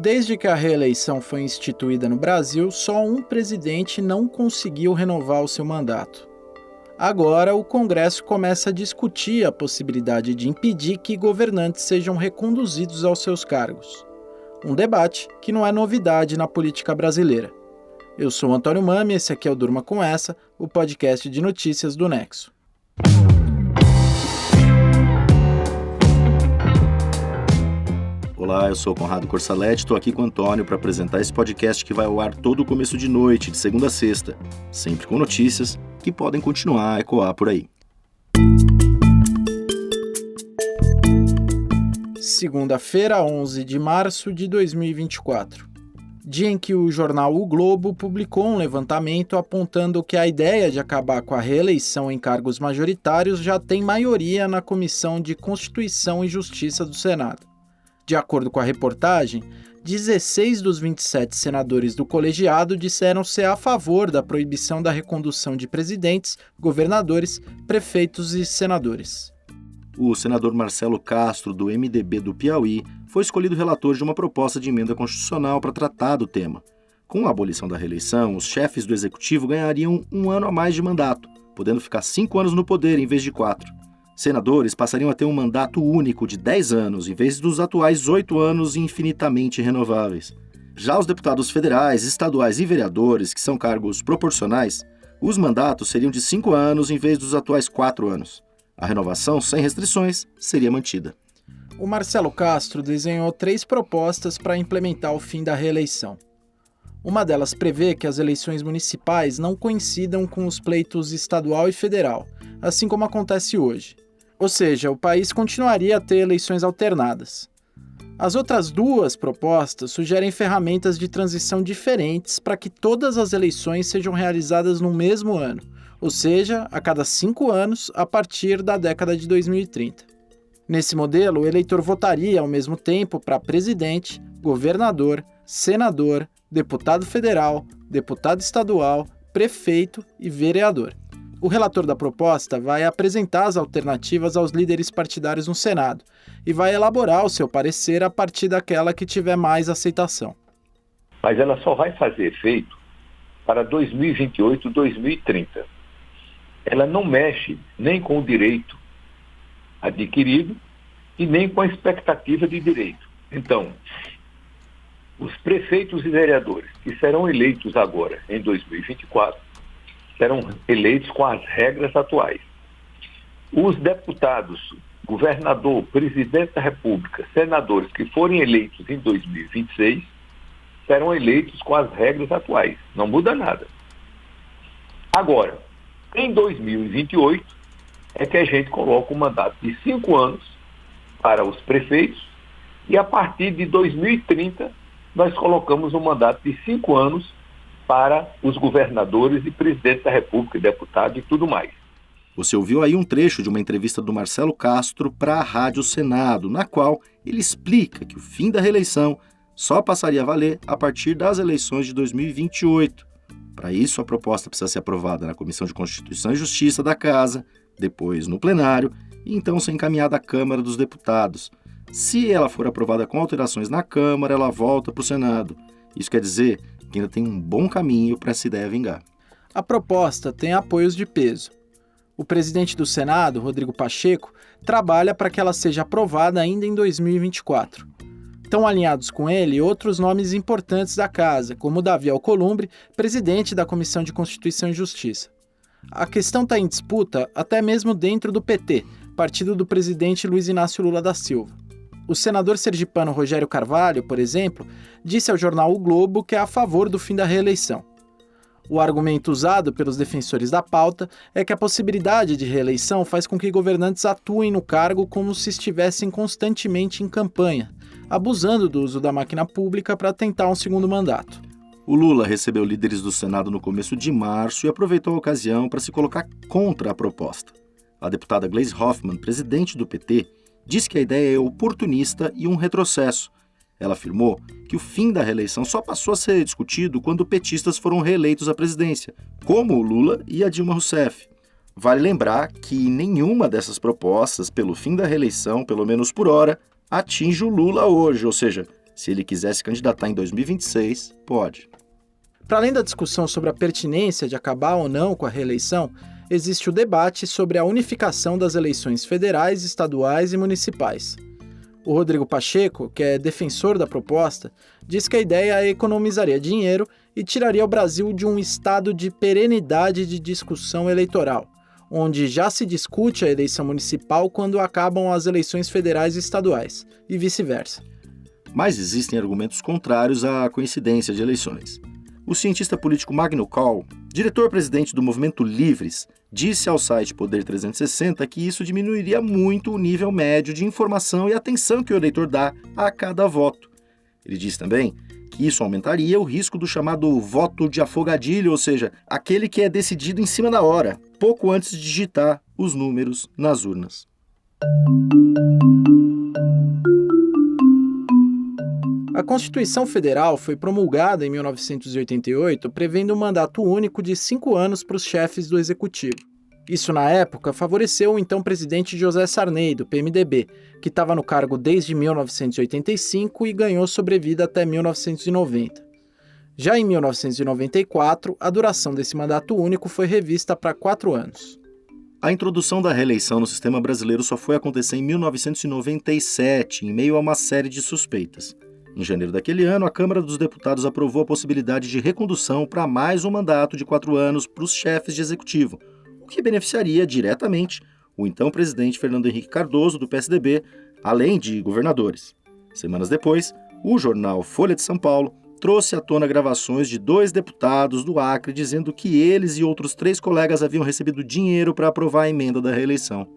Desde que a reeleição foi instituída no Brasil, só um presidente não conseguiu renovar o seu mandato. Agora, o Congresso começa a discutir a possibilidade de impedir que governantes sejam reconduzidos aos seus cargos. Um debate que não é novidade na política brasileira. Eu sou o Antônio Mami, esse aqui é o Durma Com Essa, o podcast de notícias do Nexo. Olá, eu sou o Conrado Corsaletti, estou aqui com o Antônio para apresentar esse podcast que vai ao ar todo começo de noite, de segunda a sexta, sempre com notícias que podem continuar a ecoar por aí. Segunda-feira, 11 de março de 2024. Dia em que o jornal O Globo publicou um levantamento apontando que a ideia de acabar com a reeleição em cargos majoritários já tem maioria na Comissão de Constituição e Justiça do Senado. De acordo com a reportagem, 16 dos 27 senadores do colegiado disseram ser a favor da proibição da recondução de presidentes, governadores, prefeitos e senadores. O senador Marcelo Castro, do MDB do Piauí, foi escolhido relator de uma proposta de emenda constitucional para tratar do tema. Com a abolição da reeleição, os chefes do executivo ganhariam um ano a mais de mandato, podendo ficar 5 anos no poder em vez de 4. Senadores passariam a ter um mandato único de 10 anos, em vez dos atuais 8 anos infinitamente renováveis. Já os deputados federais, estaduais e vereadores, que são cargos proporcionais, os mandatos seriam de 5 anos em vez dos atuais 4 anos. A renovação, sem restrições, seria mantida. O Marcelo Castro desenhou 3 propostas para implementar o fim da reeleição. Uma delas prevê que as eleições municipais não coincidam com os pleitos estadual e federal, assim como acontece hoje. Ou seja, o país continuaria a ter eleições alternadas. As outras 2 propostas sugerem ferramentas de transição diferentes para que todas as eleições sejam realizadas no mesmo ano, ou seja, a cada 5 anos a partir da década de 2030. Nesse modelo, o eleitor votaria ao mesmo tempo para presidente, governador, senador, deputado federal, deputado estadual, prefeito e vereador. O relator da proposta vai apresentar as alternativas aos líderes partidários no Senado e vai elaborar o seu parecer a partir daquela que tiver mais aceitação. Mas ela só vai fazer efeito para 2028, 2030. Ela não mexe nem com o direito adquirido e nem com a expectativa de direito. Então, os prefeitos e vereadores que serão eleitos agora, em 2024, serão eleitos com as regras atuais. Os deputados, governador, presidente da República, senadores que forem eleitos em 2026, serão eleitos com as regras atuais. Não muda nada. Agora, em 2028, é que a gente coloca um mandato de 5 anos para os prefeitos e a partir de 2030 nós colocamos um mandato de 5 anos para os governadores e presidente da República, deputado e tudo mais. Você ouviu aí um trecho de uma entrevista do Marcelo Castro para a Rádio Senado, na qual ele explica que o fim da reeleição só passaria a valer a partir das eleições de 2028. Para isso, a proposta precisa ser aprovada na Comissão de Constituição e Justiça da Casa, depois no plenário e então ser encaminhada à Câmara dos Deputados. Se ela for aprovada com alterações na Câmara, ela volta para o Senado. Isso quer dizer que ainda tem um bom caminho para essa ideia vingar. A proposta tem apoios de peso. O presidente do Senado, Rodrigo Pacheco, trabalha para que ela seja aprovada ainda em 2024. Estão alinhados com ele outros nomes importantes da casa, como Davi Alcolumbre, presidente da Comissão de Constituição e Justiça. A questão está em disputa até mesmo dentro do PT, partido do presidente Luiz Inácio Lula da Silva. O senador sergipano Rogério Carvalho, por exemplo, disse ao jornal O Globo que é a favor do fim da reeleição. O argumento usado pelos defensores da pauta é que a possibilidade de reeleição faz com que governantes atuem no cargo como se estivessem constantemente em campanha, abusando do uso da máquina pública para tentar um segundo mandato. O Lula recebeu líderes do Senado no começo de março e aproveitou a ocasião para se colocar contra a proposta. A deputada Gleisi Hoffmann, presidente do PT, diz que a ideia é oportunista e um retrocesso. Ela afirmou que o fim da reeleição só passou a ser discutido quando petistas foram reeleitos à presidência, como o Lula e a Dilma Rousseff. Vale lembrar que nenhuma dessas propostas pelo fim da reeleição, pelo menos por hora, atinge o Lula hoje, ou seja, Se ele quiser se candidatar em 2026, pode. Para além da discussão sobre a pertinência de acabar ou não com a reeleição, existe o debate sobre a unificação das eleições federais, estaduais e municipais. O Rodrigo Pacheco, que é defensor da proposta, diz que a ideia economizaria dinheiro e tiraria o Brasil de um estado de perenidade de discussão eleitoral, onde já se discute a eleição municipal quando acabam as eleições federais e estaduais, e vice-versa. Mas existem argumentos contrários à coincidência de eleições. O cientista político Magno Call, diretor-presidente do Movimento Livres, disse ao site Poder 360 que isso diminuiria muito o nível médio de informação e atenção que o eleitor dá a cada voto. Ele disse também que isso aumentaria o risco do chamado voto de afogadilho, ou seja, aquele que é decidido em cima da hora, pouco antes de digitar os números nas urnas. A Constituição Federal foi promulgada em 1988, prevendo um mandato único de 5 anos para os chefes do Executivo. Isso, na época, favoreceu o então presidente José Sarney, do PMDB, que estava no cargo desde 1985 e ganhou sobrevida até 1990. Já em 1994, a duração desse mandato único foi revista para 4 anos. A introdução da reeleição no sistema brasileiro só foi acontecer em 1997, em meio a uma série de suspeitas. Em janeiro daquele ano, a Câmara dos Deputados aprovou a possibilidade de recondução para mais um mandato de 4 anos para os chefes de executivo, o que beneficiaria diretamente o então presidente Fernando Henrique Cardoso, do PSDB, além de governadores. Semanas depois, o jornal Folha de São Paulo trouxe à tona gravações de 2 deputados do Acre dizendo que eles e outros 3 colegas haviam recebido dinheiro para aprovar a emenda da reeleição.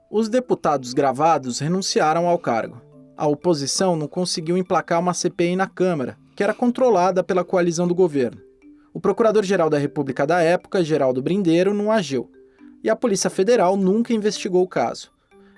Os deputados gravados renunciaram ao cargo. A oposição não conseguiu emplacar uma CPI na Câmara, que era controlada pela coalizão do governo. O Procurador-Geral da República da época, Geraldo Brindeiro, não agiu. E a Polícia Federal nunca investigou o caso.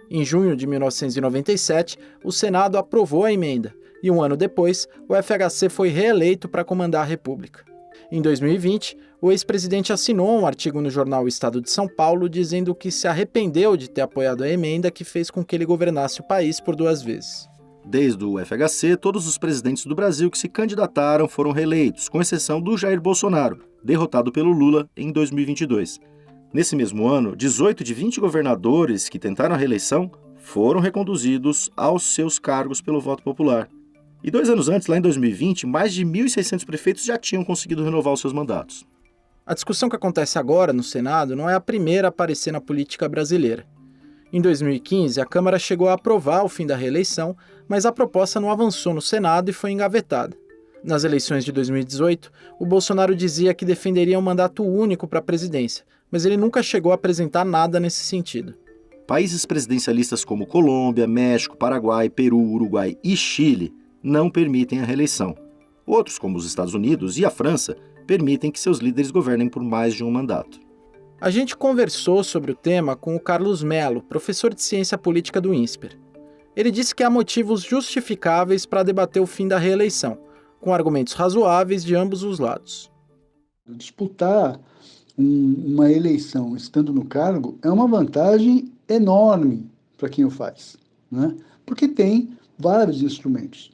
Em junho de 1997, o Senado aprovou a emenda, e um ano depois, o FHC foi reeleito para comandar a República. Em 2020, o ex-presidente assinou um artigo no jornal O Estado de São Paulo dizendo que se arrependeu de ter apoiado a emenda que fez com que ele governasse o país por 2 vezes. Desde o FHC, todos os presidentes do Brasil que se candidataram foram reeleitos, com exceção do Jair Bolsonaro, derrotado pelo Lula em 2022. Nesse mesmo ano, 18 de 20 governadores que tentaram a reeleição foram reconduzidos aos seus cargos pelo voto popular. E 2 anos antes, lá em 2020, mais de 1.600 prefeitos já tinham conseguido renovar os seus mandatos. A discussão que acontece agora no Senado não é a primeira a aparecer na política brasileira. Em 2015, a Câmara chegou a aprovar o fim da reeleição, mas a proposta não avançou no Senado e foi engavetada. Nas eleições de 2018, o Bolsonaro dizia que defenderia um mandato único para a presidência, mas ele nunca chegou a apresentar nada nesse sentido. Países presidencialistas como Colômbia, México, Paraguai, Peru, Uruguai e Chile não permitem a reeleição. Outros, como os Estados Unidos e a França, permitem que seus líderes governem por mais de um mandato. A gente conversou sobre o tema com o Carlos Mello, professor de Ciência Política do INSPER. Ele disse que há motivos justificáveis para debater o fim da reeleição, com argumentos razoáveis de ambos os lados. Disputar uma eleição estando no cargo é uma vantagem enorme para quem o faz, né? Porque tem vários instrumentos.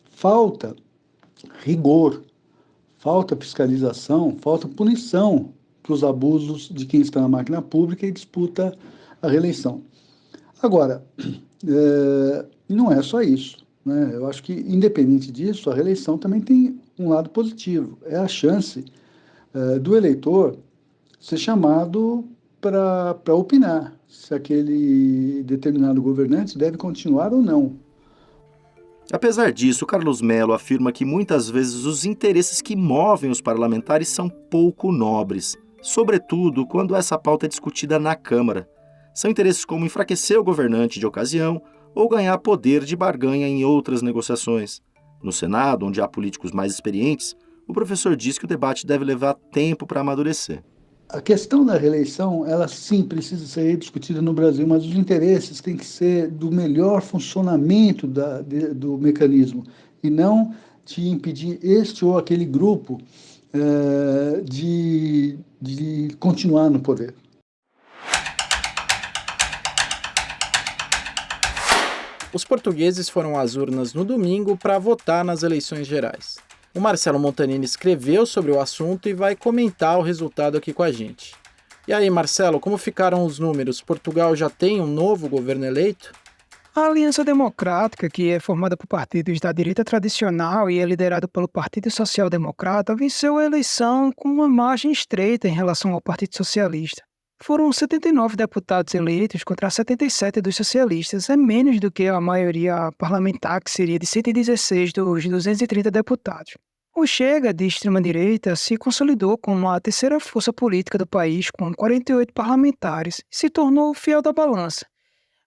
Falta rigor, falta fiscalização, falta punição para os abusos de quem está na máquina pública e disputa a reeleição. Agora, não é só isso, né? Eu acho que, independente disso, a reeleição também tem um lado positivo. É a chance do eleitor ser chamado para opinar se aquele determinado governante deve continuar ou não. Apesar disso, Carlos Mello afirma que muitas vezes os interesses que movem os parlamentares são pouco nobres, sobretudo quando essa pauta é discutida na Câmara. São interesses como enfraquecer o governante de ocasião ou ganhar poder de barganha em outras negociações. No Senado, onde há políticos mais experientes, o professor diz que o debate deve levar tempo para amadurecer. A questão da reeleição, ela sim precisa ser discutida no Brasil, mas os interesses têm que ser do melhor funcionamento do mecanismo e não de impedir este ou aquele grupo de continuar no poder. Os portugueses foram às urnas no domingo para votar nas eleições gerais. O Marcelo Montanini escreveu sobre o assunto e vai comentar o resultado aqui com a gente. E aí, Marcelo, como ficaram os números? Portugal já tem um novo governo eleito? A Aliança Democrática, que é formada por partidos da direita tradicional e é liderado pelo Partido Social Democrata, venceu a eleição com uma margem estreita em relação ao Partido Socialista. Foram 79 deputados eleitos contra 77 dos socialistas, é menos do que a maioria parlamentar, que seria de 116 dos 230 deputados. O Chega, de extrema-direita, se consolidou como a terceira força política do país, com 48 parlamentares, e se tornou o fiel da balança.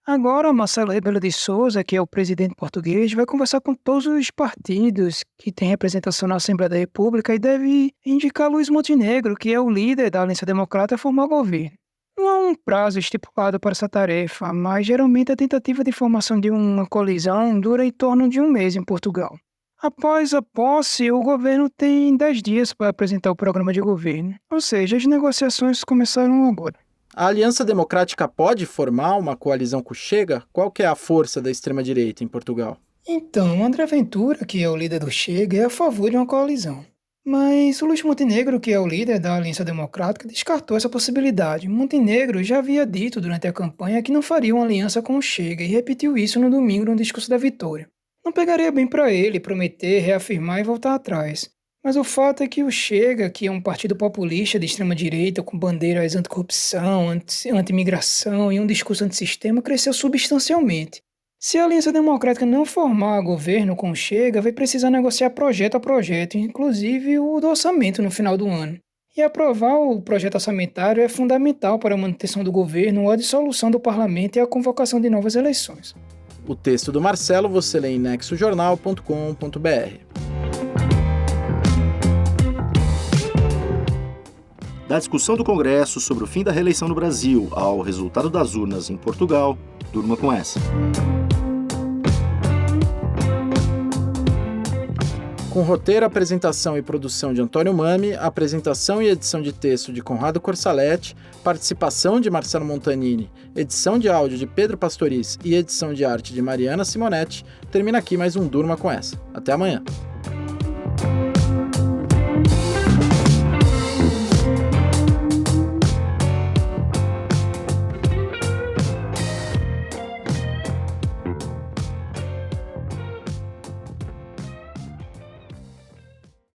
Agora, Marcelo Rebelo de Sousa, que é o presidente português, vai conversar com todos os partidos que têm representação na Assembleia da República e deve indicar Luiz Montenegro, que é o líder da Aliança Democrata, a formar governo. Não há um prazo estipulado para essa tarefa, mas geralmente a tentativa de formação de uma coalizão dura em torno de um mês em Portugal. Após a posse, o governo tem 10 dias para apresentar o programa de governo, ou seja, as negociações começaram agora. A Aliança Democrática pode formar uma coalizão com o Chega? Qual que é a força da extrema-direita em Portugal? Então, André Ventura, que é o líder do Chega, é a favor de uma coalizão. Mas o Luiz Montenegro, que é o líder da Aliança Democrática, descartou essa possibilidade. Montenegro já havia dito durante a campanha que não faria uma aliança com o Chega e repetiu isso no domingo no discurso da vitória. Não pegaria bem para ele prometer, reafirmar e voltar atrás. Mas o fato é que o Chega, que é um partido populista de extrema-direita com bandeiras anticorrupção, anti-imigração e um discurso antissistema, cresceu substancialmente. Se a Aliança Democrática não formar governo com o Chega, vai precisar negociar projeto a projeto, inclusive o do orçamento no final do ano. E aprovar o projeto orçamentário é fundamental para a manutenção do governo ou a dissolução do parlamento e a convocação de novas eleições. O texto do Marcelo você lê em nexojornal.com.br. Da discussão do Congresso sobre o fim da reeleição no Brasil ao resultado das urnas em Portugal, durma com essa. Com roteiro, apresentação e produção de Antônio Mami, apresentação e edição de texto de Conrado Corsaletti, participação de Marcelo Montanini, edição de áudio de Pedro Pastoriz e edição de arte de Mariana Simonetti, termina aqui mais um Durma com essa. Até amanhã.